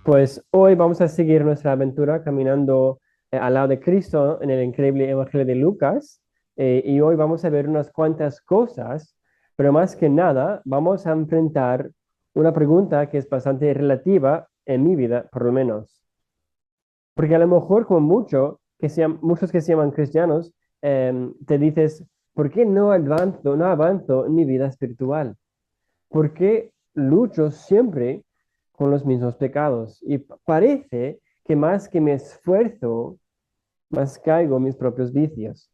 Pues hoy vamos a seguir nuestra aventura caminando al lado de Cristo en el increíble Evangelio de Lucas. Y hoy vamos a ver unas cuantas cosas, pero más que nada vamos a enfrentar una pregunta que es bastante relativa en mi vida, por lo menos. Porque a lo mejor como muchos que se llaman cristianos, te dices, ¿por qué no avanzo en mi vida espiritual? ¿Por qué lucho siempre con los mismos pecados? Y parece que más que me esfuerzo, más caigo en mis propios vicios.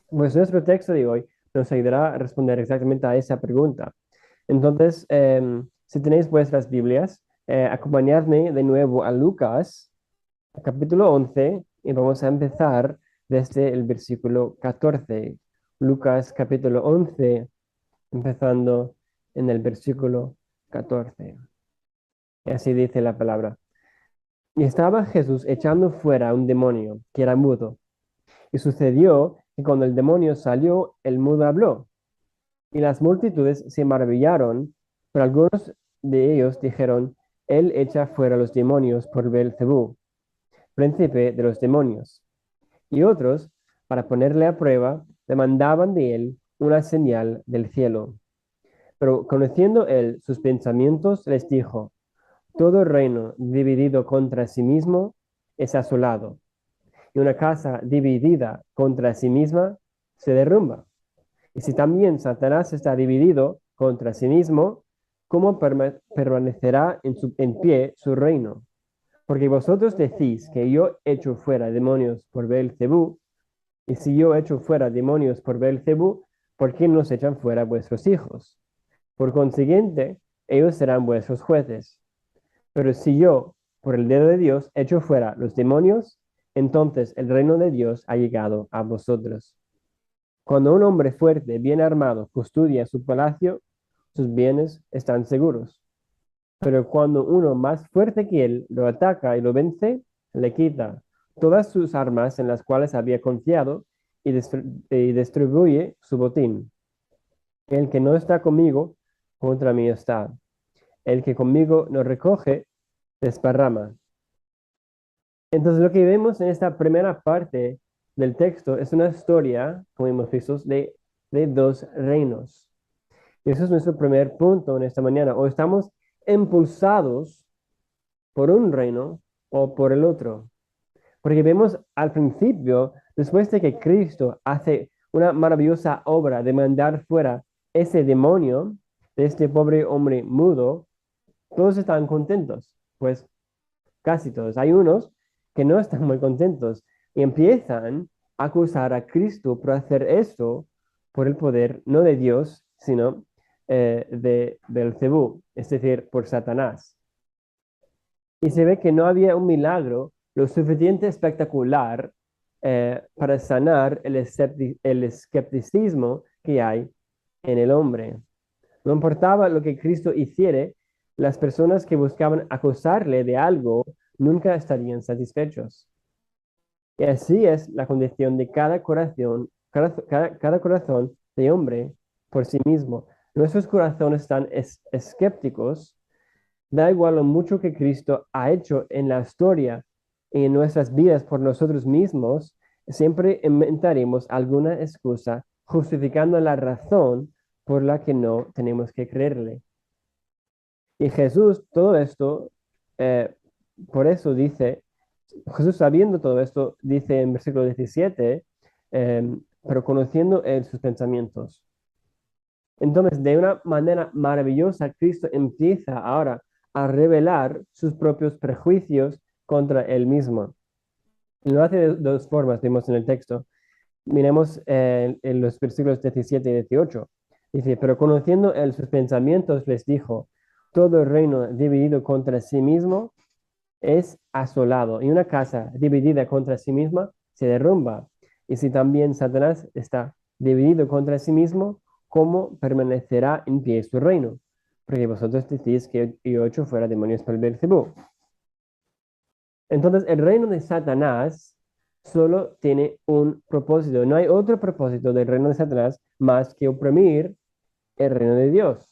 Pues nuestro texto de hoy nos ayudará a responder exactamente a esa pregunta. Entonces, si tenéis vuestras Biblias, acompañadme de nuevo a Lucas, capítulo 11, y vamos a empezar desde el versículo 14. Lucas, capítulo 11, empezando en el versículo 14. Y así dice la palabra. Y estaba Jesús echando fuera un demonio que era mudo. Y sucedió que cuando el demonio salió, el mudo habló. Y las multitudes se maravillaron, pero algunos de ellos dijeron, Él echa fuera los demonios por Beelzebú, príncipe de los demonios. Y otros, para ponerle a prueba, demandaban de él una señal del cielo. Pero conociendo él sus pensamientos, les dijo, todo reino dividido contra sí mismo es asolado, y una casa dividida contra sí misma se derrumba. Y si también Satanás está dividido contra sí mismo, ¿cómo permanecerá en pie su reino? Porque vosotros decís que yo echo fuera demonios por Beelzebú, y si yo echo fuera demonios por Beelzebú, ¿por qué no se echan fuera vuestros hijos? Por consiguiente, ellos serán vuestros jueces. Pero si yo, por el dedo de Dios, echo fuera los demonios, entonces el reino de Dios ha llegado a vosotros. Cuando un hombre fuerte, bien armado, custodia su palacio, sus bienes están seguros. Pero cuando uno más fuerte que él lo ataca y lo vence, le quita todas sus armas en las cuales había confiado y distribuye su botín. El que no está conmigo, contra mí está. El que conmigo no recoge, desparrama. Entonces, lo que vemos en esta primera parte del texto es una historia, como hemos visto, de dos reinos. Y eso es nuestro primer punto en esta mañana. O estamos impulsados por un reino o por el otro. Porque vemos al principio, después de que Cristo hace una maravillosa obra de mandar fuera ese demonio de este pobre hombre mudo, todos están contentos. Pues casi todos. Hay unos que no están muy contentos y empiezan a acusar a Cristo por hacer esto por el poder no de Dios, sino de Belcebú, es decir, por Satanás. Y se ve que no había un milagro lo suficiente espectacular para sanar el escepticismo que hay en el hombre. No importaba lo que Cristo hiciere, las personas que buscaban acusarle de algo nunca estarían satisfechos. Y así es la condición de cada corazón de hombre por sí mismo. Nuestros corazones están escépticos, da igual lo mucho que Cristo ha hecho en la historia y en nuestras vidas por nosotros mismos, siempre inventaremos alguna excusa justificando la razón por la que no tenemos que creerle. Y Jesús, todo esto, eh, por eso dice, Jesús sabiendo todo esto, dice en versículo 17, pero conociendo él sus pensamientos. Entonces, de una manera maravillosa, Cristo empieza ahora a revelar sus propios prejuicios contra él mismo. Y lo hace de dos formas, vimos en el texto. Miremos en los versículos 17 y 18. Dice, pero conociendo él sus pensamientos, les dijo, todo reino dividido contra sí mismo es asolado, y una casa dividida contra sí misma se derrumba. Y si también Satanás está dividido contra sí mismo, ¿cómo permanecerá en pie su reino? Porque vosotros decís que yo echo fuera demonios por Beelzebú. Entonces, el reino de Satanás solo tiene un propósito. No hay otro propósito del reino de Satanás más que oprimir el reino de Dios.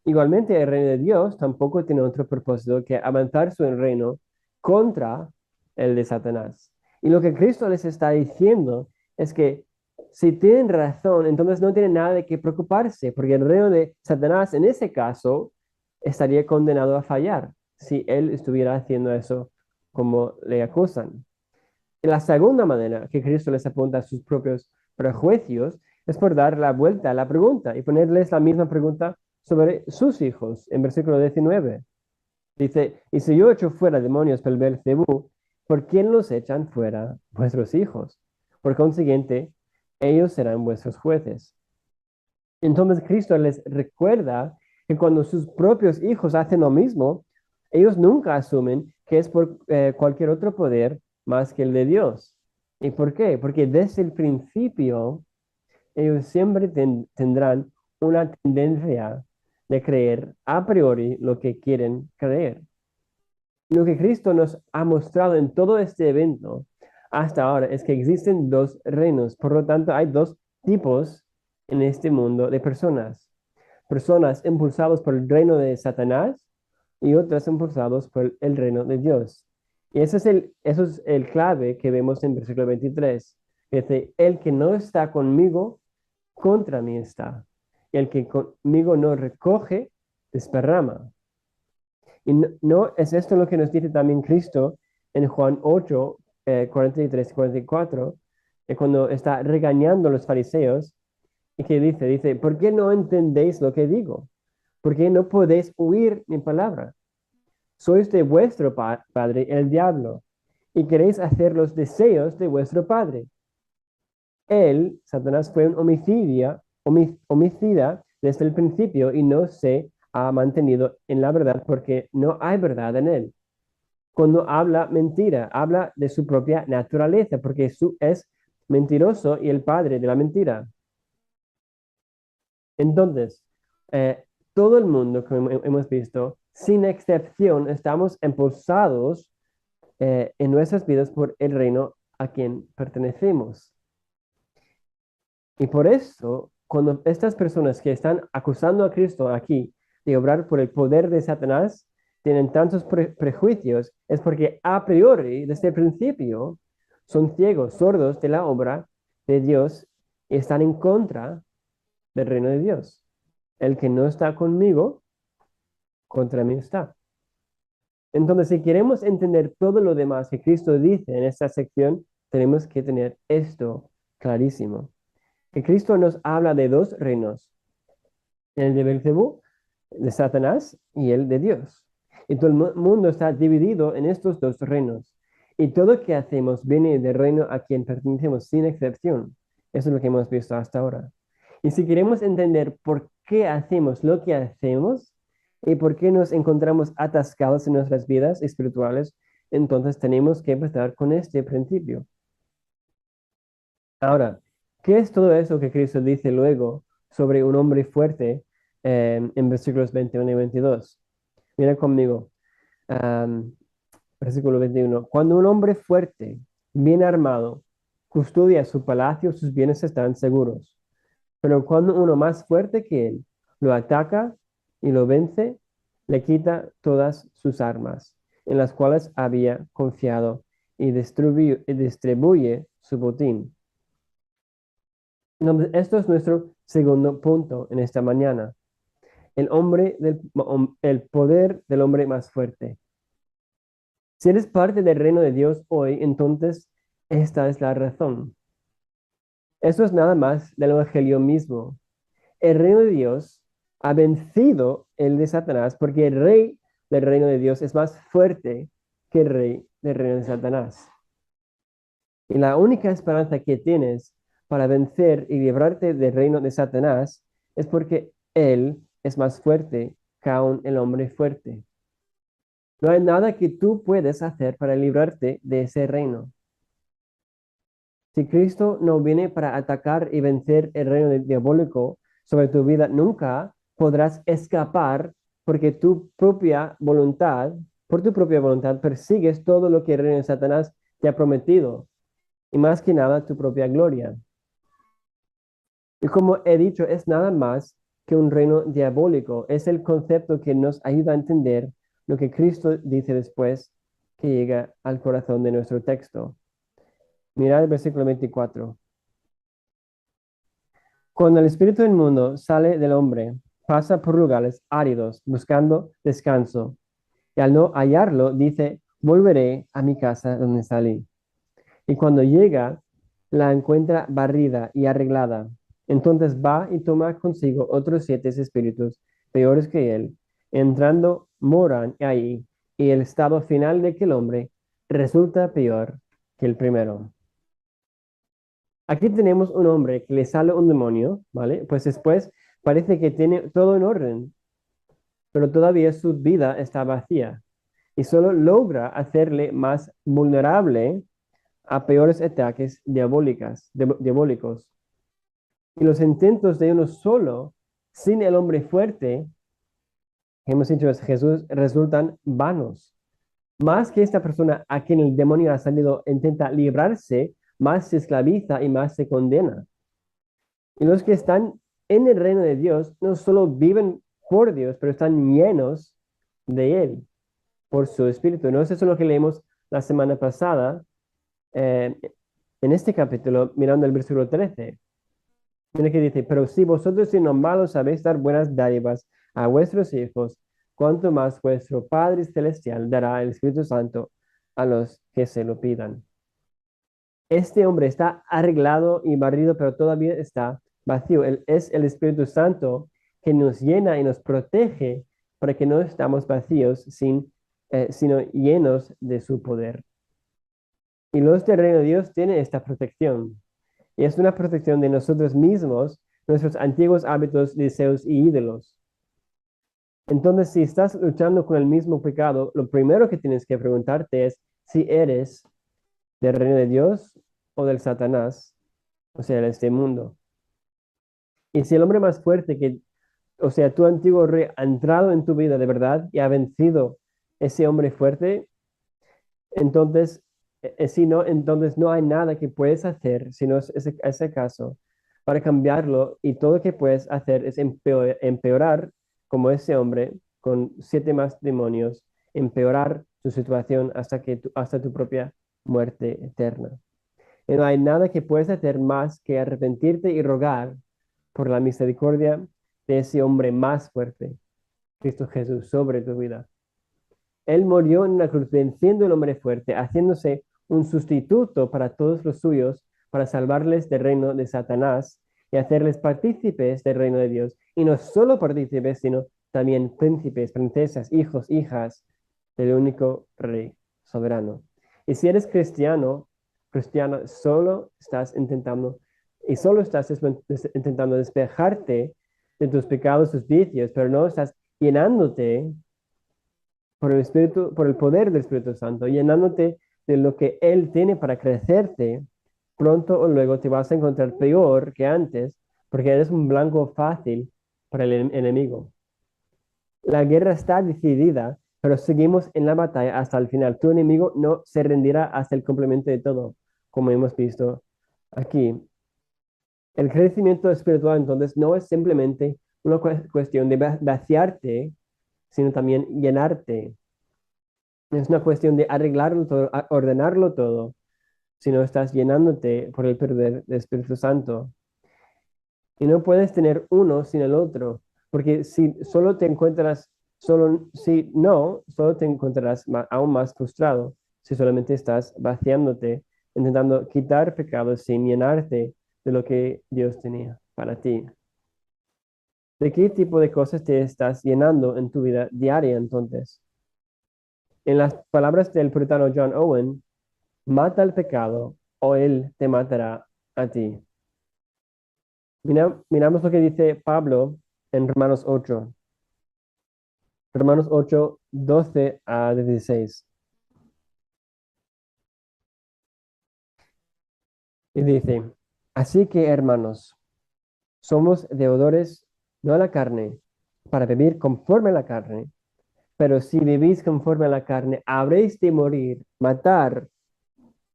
Igualmente, el reino de Dios tampoco tiene otro propósito que avanzar su reino contra el de Satanás. Y lo que Cristo les está diciendo es que si tienen razón, entonces no tienen nada de qué preocuparse, porque el reino de Satanás en ese caso estaría condenado a fallar si él estuviera haciendo eso como le acusan. Y la segunda manera que Cristo les apunta a sus propios prejuicios es por dar la vuelta a la pregunta y ponerles la misma pregunta sobre sus hijos en versículo 19. Dice, y si yo echo fuera demonios por Belcebú, ¿por quién los echan fuera vuestros hijos? Por consiguiente, ellos serán vuestros jueces. Entonces Cristo les recuerda que cuando sus propios hijos hacen lo mismo, ellos nunca asumen que es por cualquier otro poder más que el de Dios. ¿Y por qué? Porque desde el principio ellos siempre tendrán una tendencia de creer a priori lo que quieren creer. Lo que Cristo nos ha mostrado en todo este evento hasta ahora es que existen dos reinos. Por lo tanto, hay dos tipos en este mundo de personas. Personas impulsadas por el reino de Satanás y otras impulsadas por el reino de Dios. Y eso es el clave que vemos en versículo 23. Dice, el que no está conmigo, contra mí está. Y el que conmigo no recoge, desparrama. Y no es esto lo que nos dice también Cristo en Juan 8, 43 y 44, cuando está regañando a los fariseos, y que dice, ¿por qué no entendéis lo que digo? ¿Por qué no podéis oír mi palabra? Sois de vuestro padre el diablo, y queréis hacer los deseos de vuestro padre. Él, Satanás, fue un homicida desde el principio y no se ha mantenido en la verdad porque no hay verdad en él. Cuando habla mentira, habla de su propia naturaleza porque es mentiroso y el padre de la mentira. Entonces, eh, todo el mundo, como hemos visto, sin excepción, estamos impulsados en nuestras vidas por el reino a quien pertenecemos. Y por eso, cuando estas personas que están acusando a Cristo aquí de obrar por el poder de Satanás tienen tantos prejuicios, es porque a priori, desde el principio, son ciegos, sordos de la obra de Dios y están en contra del reino de Dios. El que no está conmigo, contra mí está. Entonces, si queremos entender todo lo demás que Cristo dice en esta sección, tenemos que tener esto clarísimo. Que Cristo nos habla de dos reinos, el de Belcebú, de Satanás, y el de Dios. Y todo el mundo está dividido en estos dos reinos. Y todo lo que hacemos viene del reino a quien pertenecemos, sin excepción. Eso es lo que hemos visto hasta ahora. Y si queremos entender por qué hacemos lo que hacemos y por qué nos encontramos atascados en nuestras vidas espirituales, entonces tenemos que empezar con este principio. Ahora, ¿qué es todo eso que Cristo dice luego sobre un hombre fuerte en versículos 21 y 22? Mira conmigo, am, versículo 21. Cuando un hombre fuerte, bien armado, custodia su palacio, sus bienes están seguros. Pero cuando uno más fuerte que él lo ataca y lo vence, le quita todas sus armas, en las cuales había confiado, y distribuye su botín. Entonces, esto es nuestro segundo punto en esta mañana. El poder del hombre más fuerte. Si eres parte del reino de Dios hoy, entonces esta es la razón. Esto es nada más del evangelio mismo. El reino de Dios ha vencido el de Satanás porque el rey del reino de Dios es más fuerte que el rey del reino de Satanás. Y la única esperanza que tienes para vencer y librarte del reino de Satanás es porque él es más fuerte que aún el hombre fuerte. No hay nada que tú puedes hacer para librarte de ese reino. Si Cristo no viene para atacar y vencer el reino diabólico sobre tu vida, nunca podrás escapar porque por tu propia voluntad, persigues todo lo que el reino de Satanás te ha prometido y más que nada tu propia gloria. Y como he dicho, es nada más que un reino diabólico. Es el concepto que nos ayuda a entender lo que Cristo dice después que llega al corazón de nuestro texto. Mirad el versículo 24. Cuando el espíritu inmundo sale del hombre, pasa por lugares áridos buscando descanso, y al no hallarlo, dice, volveré a mi casa donde salí. Y cuando llega, la encuentra barrida y arreglada. Entonces va y toma consigo otros 7 espíritus peores que él. Entrando, moran ahí, y el estado final de aquel hombre resulta peor que el primero. Aquí tenemos un hombre que le sale un demonio, ¿vale? Pues después parece que tiene todo en orden, pero todavía su vida está vacía y solo logra hacerle más vulnerable a peores ataques diabólicos. Y los intentos de uno solo, sin el hombre fuerte, que hemos dicho es Jesús, resultan vanos. Más que esta persona a quien el demonio ha salido intenta librarse, más se esclaviza y más se condena. Y los que están en el reino de Dios no solo viven por Dios, pero están llenos de Él, por su Espíritu. ¿No es eso lo que leímos la semana pasada eh, en este capítulo, mirando el versículo 13? Mira que dice, pero si vosotros siendo malos sabéis dar buenas dádivas a vuestros hijos, cuánto más vuestro Padre Celestial dará el Espíritu Santo a los que se lo pidan. Este hombre está arreglado y barrido, pero todavía está vacío. Él es el Espíritu Santo que nos llena y nos protege para que no estamos vacíos, sino llenos de su poder. Y los del reino de Dios tienen esta protección. Y es una protección de nosotros mismos, nuestros antiguos hábitos, deseos y ídolos. Entonces, si estás luchando con el mismo pecado, lo primero que tienes que preguntarte es si eres del reino de Dios o del Satanás, o sea, de este mundo. Y si el hombre más fuerte o sea, tu antiguo rey ha entrado en tu vida de verdad y ha vencido ese hombre fuerte, entonces, si no, entonces no hay nada que puedes hacer, si no es ese caso, para cambiarlo y todo lo que puedes hacer es empeorar como ese hombre con 7 más demonios, empeorar su situación hasta tu propia muerte eterna. Y no hay nada que puedes hacer más que arrepentirte y rogar por la misericordia de ese hombre más fuerte, Cristo Jesús, sobre tu vida. Él murió en una cruz venciendo el hombre fuerte, haciéndose un sustituto para todos los suyos, para salvarles del reino de Satanás y hacerles partícipes del reino de Dios. Y no solo partícipes, sino también príncipes, princesas, hijos, hijas del único Rey soberano. Y si eres cristiano, solo estás intentando despejarte de tus pecados, tus vicios, pero no estás llenándote por el Espíritu, por el poder del Espíritu Santo, llenándote de lo que Él tiene para crecerte, pronto o luego te vas a encontrar peor que antes, porque eres un blanco fácil para el enemigo. La guerra está decidida, pero seguimos en la batalla hasta el final. Tu enemigo no se rendirá hasta el complemento de todo, como hemos visto aquí. El crecimiento espiritual entonces no es simplemente una cuestión de vaciarte, sino también llenarte. Es una cuestión de arreglarlo todo, ordenarlo todo, si no estás llenándote por el poder del Espíritu Santo. Y no puedes tener uno sin el otro, porque solo te encontrarás aún más frustrado si solamente estás vaciándote, intentando quitar pecados sin llenarte de lo que Dios tenía para ti. ¿De qué tipo de cosas te estás llenando en tu vida diaria entonces? En las palabras del puritano John Owen, mata el pecado o él te matará a ti. Miramos lo que dice Pablo en Romanos 8. Romanos 8, 12 a 16. Y dice, así que hermanos, somos deudores no a la carne, para vivir conforme a la carne, pero si vivís conforme a la carne, habréis de morir, matar.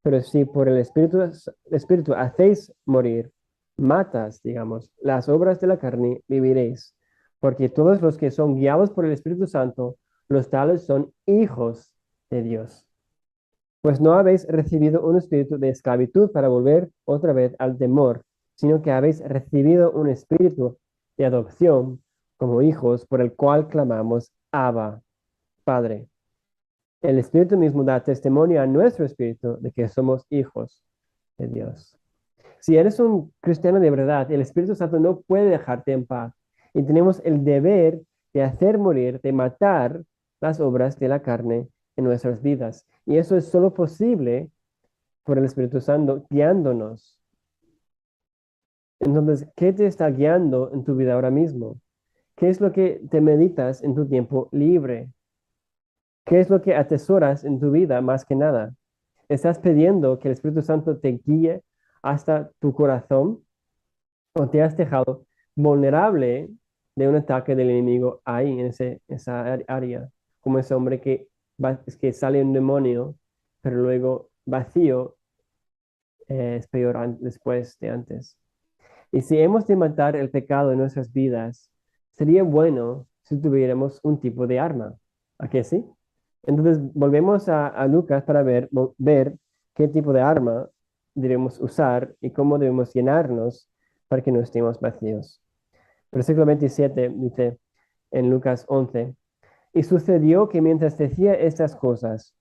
Pero si por el Espíritu hacéis morir, matas, digamos, las obras de la carne, viviréis. porque todos los que son guiados por el Espíritu Santo, los tales son hijos de Dios. Pues no habéis recibido un espíritu de esclavitud para volver otra vez al temor, sino que habéis recibido un espíritu de adopción como hijos, por el cual clamamos, Abba, Padre. El Espíritu mismo da testimonio a nuestro espíritu de que somos hijos de Dios. Si eres un cristiano de verdad, el Espíritu Santo no puede dejarte en paz. Y tenemos el deber de hacer morir, de matar las obras de la carne en nuestras vidas. Y eso es solo posible por el Espíritu Santo guiándonos. Entonces, ¿qué te está guiando en tu vida ahora mismo? ¿Qué es lo que te meditas en tu tiempo libre? ¿Qué es lo que atesoras en tu vida más que nada? ¿Estás pidiendo que el Espíritu Santo te guíe hasta tu corazón o te has dejado vulnerable de un ataque del enemigo ahí en esa área? Como ese hombre es que sale un demonio, pero luego vacío es peor después de antes. Y si hemos de matar el pecado en nuestras vidas, sería bueno si tuviéramos un tipo de arma. ¿A qué sí? Entonces volvemos a Lucas para ver qué tipo de arma debemos usar y cómo debemos llenarnos para que no estemos vacíos. Versículo 27 dice en Lucas 11, y sucedió que mientras decía estas cosas,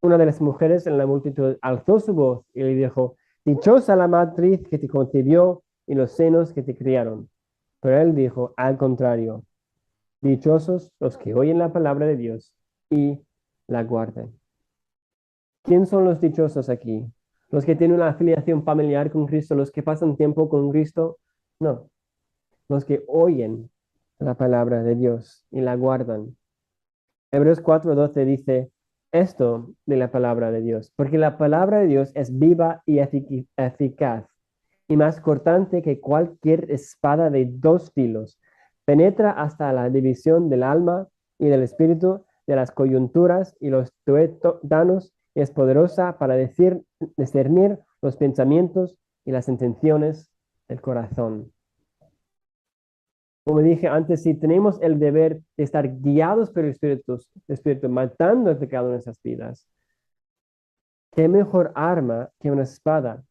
una de las mujeres en la multitud alzó su voz y le dijo, dichosa la matriz que te concibió y los senos que te criaron. Pero él dijo, al contrario, dichosos los que oyen la palabra de Dios y la guardan. ¿Quién son los dichosos aquí? ¿Los que tienen una afiliación familiar con Cristo? ¿Los que pasan tiempo con Cristo? No, los que oyen la palabra de Dios y la guardan. Hebreos 4:12 dice esto de la palabra de Dios, porque la palabra de Dios es viva y eficaz y más cortante que cualquier espada de dos filos. Penetra hasta la división del alma y del espíritu, de las coyunturas y los tuétanos, y es poderosa para discernir los pensamientos y las intenciones del corazón. Como dije antes, si tenemos el deber de estar guiados por el Espíritu, matando el pecado en nuestras vidas, ¿qué mejor arma que una espada?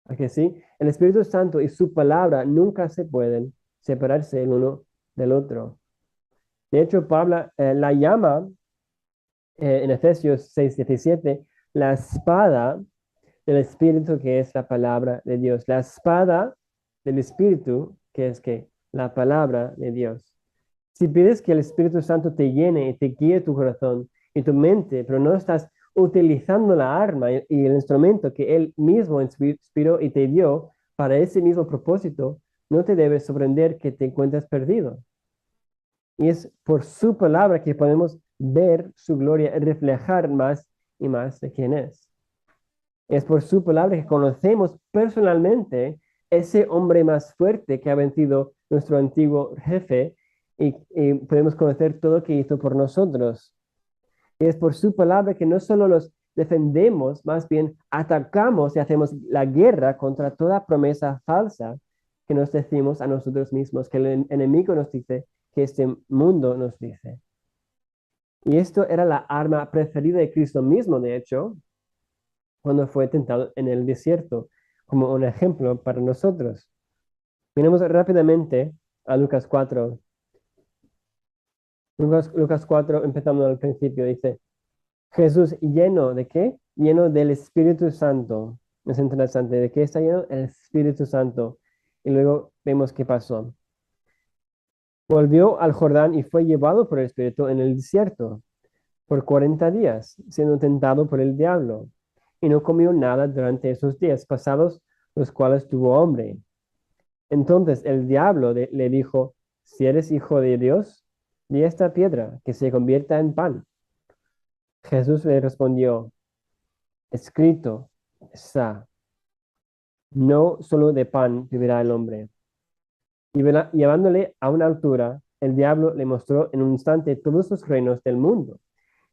¿A que sí? El Espíritu Santo y su palabra nunca se pueden separarse el uno del otro. De hecho, Pablo la llama en Efesios 6:17 la espada del Espíritu, que es la palabra de Dios. La espada del Espíritu, que es que la palabra de Dios. Si pides que el Espíritu Santo te llene y te guíe tu corazón y tu mente, pero no estás utilizando la arma y el instrumento que Él mismo inspiró y te dio para ese mismo propósito, no te debes sorprender que te encuentres perdido. Y es por su palabra que podemos ver su gloria y reflejar más y más de quién es. Es por su palabra que conocemos personalmente ese hombre más fuerte que ha vencido nuestro antiguo jefe y podemos conocer todo lo que hizo por nosotros. Y es por su palabra que no solo los defendemos, más bien atacamos y hacemos la guerra contra toda promesa falsa que nos decimos a nosotros mismos, que el enemigo nos dice, que este mundo nos dice. Y esto era la arma preferida de Cristo mismo, de hecho, cuando fue tentado en el desierto, como un ejemplo para nosotros. Miremos rápidamente a Lucas 4. Lucas 4, empezando al principio, dice, Jesús lleno de qué? Lleno del Espíritu Santo. Es interesante, ¿de qué está lleno? El Espíritu Santo. Y luego vemos qué pasó. Volvió al Jordán y fue llevado por el Espíritu en el desierto por 40 días, siendo tentado por el diablo. Y no comió nada durante esos días pasados, los cuales tuvo hambre. Entonces el diablo le dijo, si eres hijo de Dios, di a esta piedra que se convierta en pan. Jesús le respondió, escrito está, no solo de pan vivirá el hombre. Y llevándole a una altura, el diablo le mostró en un instante todos los reinos del mundo.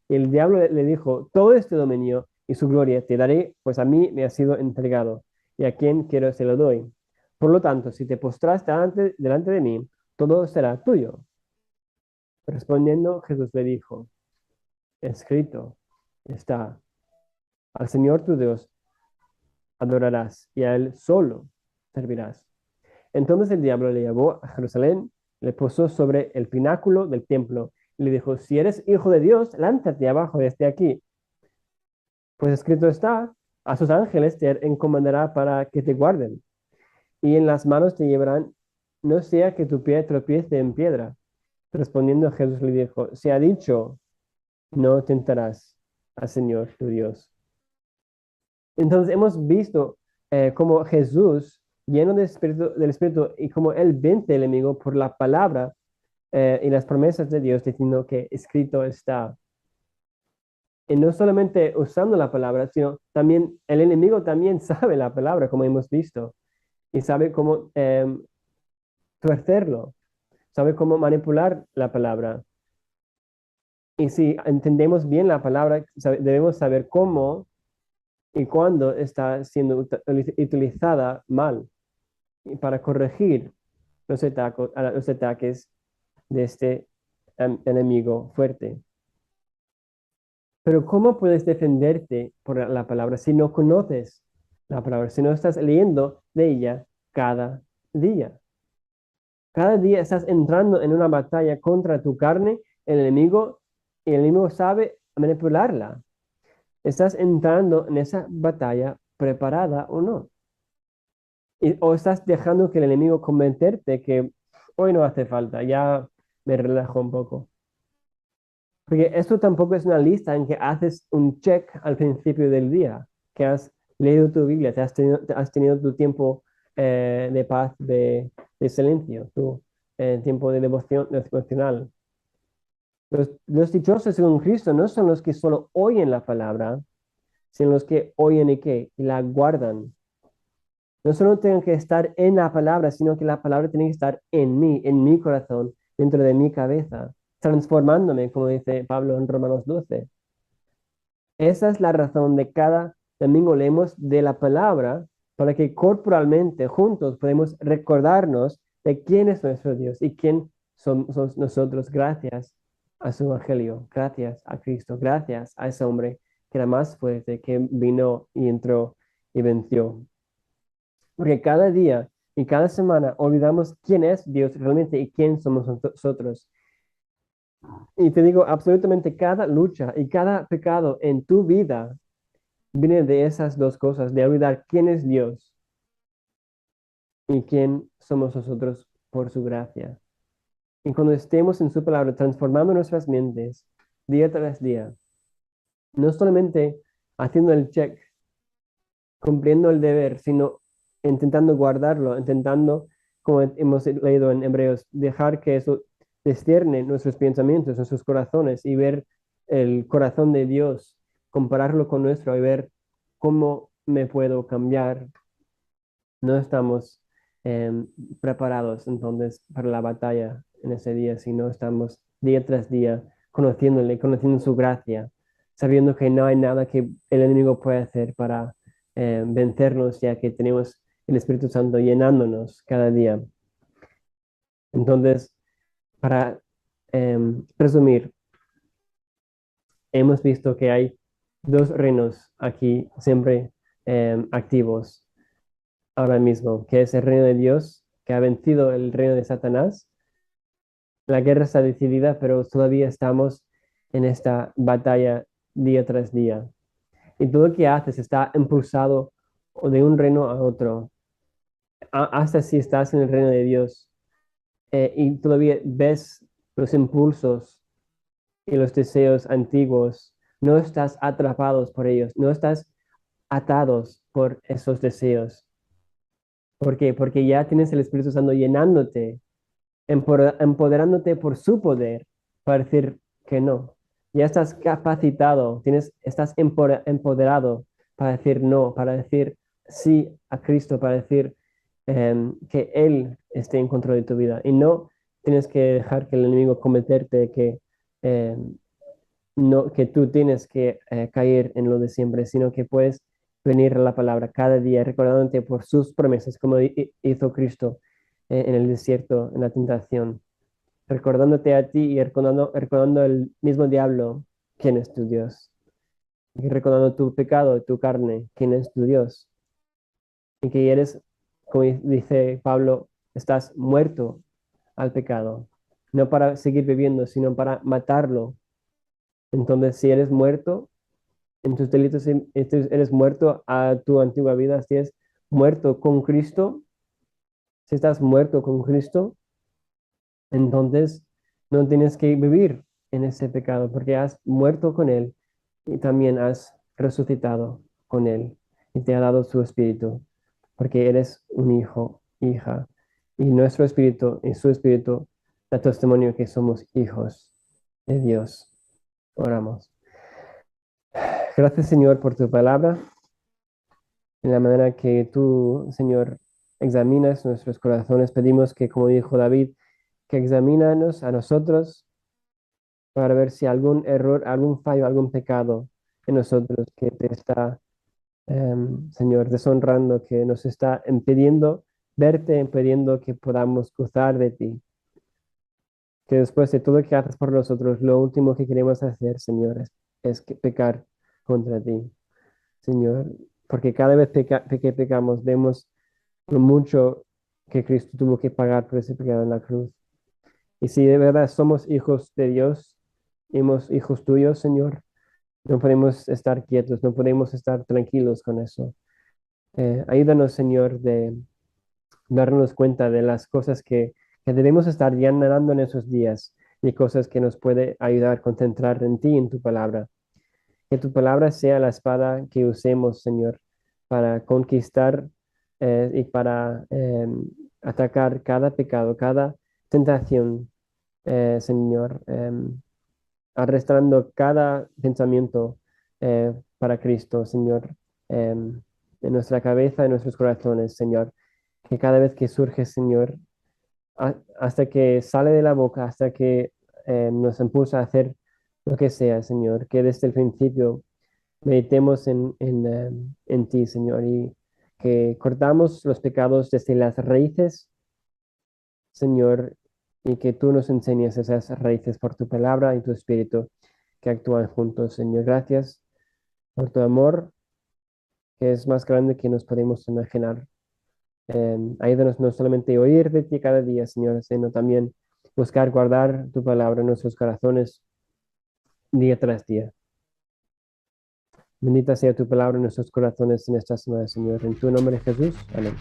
Y el diablo le dijo, todo este dominio y su gloria te daré, pues a mí me ha sido entregado, y a quien quiero se lo doy. Por lo tanto, si te postras delante de mí, todo será tuyo. Respondiendo, Jesús le dijo, escrito está, al Señor tu Dios adorarás y a Él solo servirás. Entonces el diablo le llevó a Jerusalén, le puso sobre el pináculo del templo y le dijo, si eres hijo de Dios, lánzate abajo desde aquí. Pues escrito está, a sus ángeles te encomendará para que te guarden y en las manos te llevarán, no sea que tu pie tropiece en piedra. Respondiendo Jesús le dijo, se ha dicho, no tentarás al Señor tu Dios. Entonces hemos visto cómo Jesús, lleno del Espíritu, y cómo Él vence al enemigo por la palabra y las promesas de Dios, diciendo que escrito está. Y no solamente usando la palabra, sino también el enemigo también sabe la palabra, como hemos visto, y sabe cómo tuercerlo, sabe cómo manipular la palabra. Y si entendemos bien la palabra, debemos saber cómo y cuándo está siendo utilizada mal y para corregir los ataques de este enemigo fuerte. Pero ¿cómo puedes defenderte por la palabra si no conoces la palabra, si no estás leyendo de ella cada día? Cada día estás entrando en una batalla contra tu carne, el enemigo, y el enemigo sabe manipularla. ¿Estás entrando en esa batalla preparada o no? O estás dejando que el enemigo convencerte que hoy no hace falta, ya me relajo un poco. Porque esto tampoco es una lista en que haces un check al principio del día, que has leído tu Biblia, te has tenido tu tiempo de paz, de silencio, tu tiempo de devoción devocional. Los dichosos según Cristo no son los que solo oyen la palabra, sino los que oyen y la guardan. No solo tengo que estar en la palabra, sino que la palabra tiene que estar en mi corazón, dentro de mi cabeza, transformándome, como dice Pablo en Romanos 12. Esa es la razón de cada domingo leemos de la palabra para que corporalmente, juntos, podemos recordarnos de quién es nuestro Dios y quién somos nosotros gracias a su evangelio, gracias a Cristo, gracias a ese hombre que era más fuerte, que vino y entró y venció. Porque cada día y cada semana olvidamos quién es Dios realmente y quién somos nosotros. Y te digo, absolutamente cada lucha y cada pecado en tu vida viene de esas dos cosas, de olvidar quién es Dios y quién somos nosotros por su gracia. Y cuando estemos en su palabra, transformando nuestras mentes día tras día, no solamente haciendo el check, cumpliendo el deber, sino intentando guardarlo, intentando, como hemos leído en Hebreos, dejar que eso destierne nuestros pensamientos, nuestros corazones y ver el corazón de Dios, compararlo con nuestro y ver cómo me puedo cambiar. No estamos em, preparados entonces para la batalla en ese día, sino estamos día tras día conociéndole, conociendo su gracia, sabiendo que no hay nada que el enemigo pueda hacer para vencernos, ya que tenemos el Espíritu Santo llenándonos cada día. Entonces, para resumir, hemos visto que hay dos reinos aquí siempre activos ahora mismo, que es el reino de Dios, que ha vencido el reino de Satanás. La guerra está decidida, pero todavía estamos en esta batalla día tras día. Y todo lo que haces está impulsado de un reino a otro, hasta si estás en el reino de Dios y todavía ves los impulsos y los deseos antiguos, no estás atrapados por ellos, no estás atados por esos deseos. ¿Por qué? Porque ya tienes el Espíritu Santo llenándote, empoderándote por su poder para decir que no. Ya estás capacitado, estás empoderado para decir no, para decir sí a Cristo, para decir que Él esté en control de tu vida. Y no tienes que dejar que el enemigo cometerte em, no, que tú tienes que caer en lo de siempre, sino que puedes venir a la palabra cada día recordándote por sus promesas, como hizo Cristo en el desierto, en la tentación, recordándote a ti y recordando el mismo diablo, quién es tu Dios, y recordando tu pecado, tu carne, quién es tu Dios, y que eres, como dice Pablo, estás muerto al pecado, no para seguir viviendo, sino para matarlo. Entonces, si eres muerto en tus delitos, entonces eres muerto a tu antigua vida, si eres muerto con Cristo, si estás muerto con Cristo, entonces no tienes que vivir en ese pecado porque has muerto con Él y también has resucitado con Él y te ha dado su espíritu porque eres un hijo, hija. Y nuestro espíritu y su espíritu da testimonio que somos hijos de Dios. Oramos. Gracias, Señor, por tu palabra, en la manera que tú, Señor, examinas nuestros corazones. Pedimos que, como dijo David, que examínanos a nosotros para ver si algún error, algún fallo, algún pecado en nosotros que te está, Señor, deshonrando, que nos está impidiendo verte, impidiendo que podamos gozar de ti. Que después de todo lo que haces por nosotros, lo último que queremos hacer, Señor, es que pecar contra ti, Señor. Porque cada vez que pecamos, vemos lo mucho que Cristo tuvo que pagar por ese pecado en la cruz. Y si de verdad somos hijos de Dios, somos hijos tuyos, Señor, no podemos estar quietos, no podemos estar tranquilos con eso. Ayúdanos, Señor, de darnos cuenta de las cosas que debemos estar ya nadando en esos días y cosas que nos puede ayudar a concentrar en ti, en tu palabra. Que tu palabra sea la espada que usemos, Señor, para conquistar y para atacar cada pecado, cada tentación, Señor, arrastrando cada pensamiento para Cristo, Señor, en nuestra cabeza, en nuestros corazones, Señor. Que cada vez que surge, Señor, hasta que sale de la boca, hasta que nos impulsa a hacer lo que sea, Señor, que desde el principio meditemos en ti, Señor, y que cortamos los pecados desde las raíces, Señor, y que tú nos enseñes esas raíces por tu palabra y tu espíritu que actúan juntos, Señor. Gracias por tu amor, que es más grande que nos podemos imaginar. Ayúdanos no solamente a oír de ti cada día, Señor, sino también buscar guardar tu palabra en nuestros corazones día tras día. Bendita sea tu palabra en nuestros corazones en esta semana, Señor. En tu nombre, Jesús. Amén.